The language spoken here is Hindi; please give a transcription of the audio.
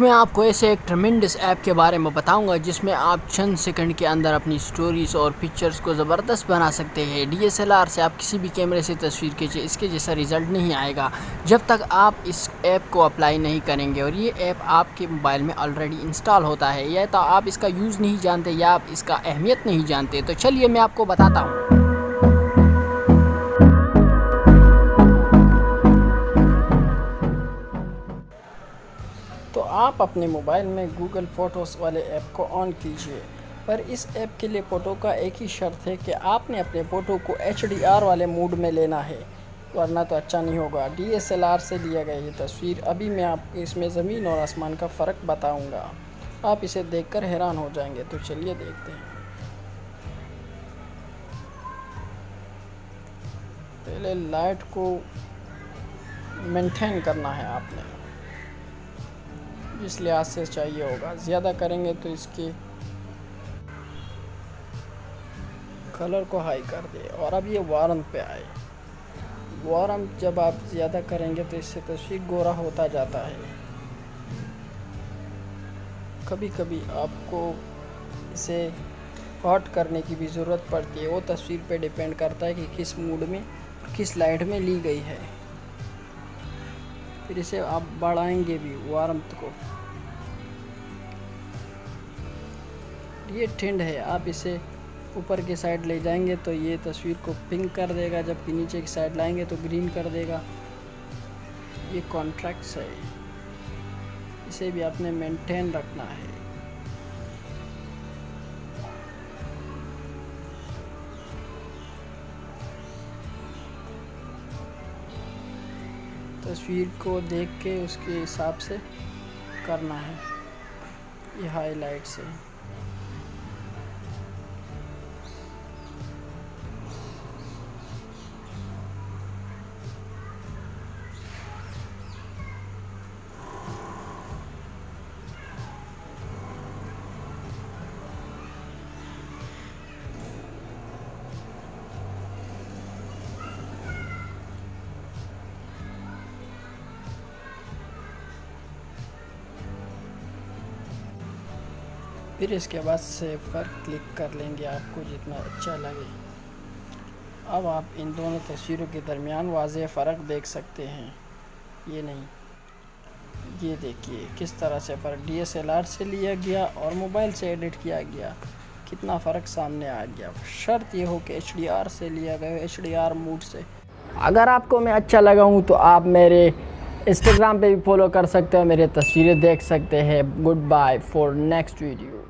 मैं आपको ऐसे एक ट्रेमेंडस ऐप के बारे में बताऊंगा जिसमें आप चंद सेकंड के अंदर अपनी स्टोरीज़ और पिक्चर्स को ज़बरदस्त बना सकते हैं। DSLR से आप किसी भी कैमरे से तस्वीर खींचिए, इसके जैसा रिज़ल्ट नहीं आएगा जब तक आप इस ऐप को अप्लाई नहीं करेंगे। और ये ऐप आपके मोबाइल में ऑलरेडी इंस्टॉल होता है, या तो आप इसका यूज़ नहीं जानते या आप इसका अहमियत नहीं जानते। तो चलिए मैं आपको बताता हूँ। तो आप अपने मोबाइल में गूगल फ़ोटोज़ वाले ऐप को ऑन कीजिए, पर इस ऐप के लिए फ़ोटो का एक ही शर्त है कि आपने अपने फ़ोटो को HDR वाले मोड में लेना है, वरना तो अच्छा नहीं होगा। DSLR से लिया गया ये तस्वीर। अभी मैं आपको इसमें ज़मीन और आसमान का फ़र्क बताऊंगा, आप इसे देखकर हैरान हो जाएंगे। तो चलिए देखते हैं। पहले लाइट को मेंटेन करना है आपने, जिस लिहाज से चाहिए होगा। ज़्यादा करेंगे तो इसके कलर को हाई कर दे। और अब ये वार्म पे आए। वार्म जब आप ज़्यादा करेंगे तो इससे तस्वीर गोरा होता जाता है। कभी कभी आपको इसे हॉट करने की भी ज़रूरत पड़ती है, वो तस्वीर पे डिपेंड करता है कि किस मूड में किस लाइट में ली गई है। फिर इसे आप बढ़ाएंगे भी वार्मथ को। ये ठंड है, आप इसे ऊपर की साइड ले जाएंगे तो ये तस्वीर को पिंक कर देगा, जबकि नीचे की साइड लाएंगे तो ग्रीन कर देगा। ये कॉन्ट्रास्ट है, इसे भी आपने मेंटेन रखना है। तस्वीर को देख के उसके हिसाब से करना है। ये हाईलाइट से फिर इसके बाद सेव पर क्लिक कर लेंगे, आपको जितना अच्छा लगे। अब आप इन दोनों तस्वीरों के दरमियान वाज़ेह फ़र्क देख सकते हैं। ये नहीं, ये देखिए किस तरह से फ़र्क DSLR से लिया गया और मोबाइल से एडिट किया गया, कितना फ़र्क सामने आ गया। शर्त ये हो कि HDR से लिया गया, HDR मोड से। अगर आपको मैं अच्छा लगा हूँ तो आप मेरे इंस्टाग्राम पे भी फॉलो कर सकते हो, मेरे तस्वीरें देख सकते हैं। Good bye for next video.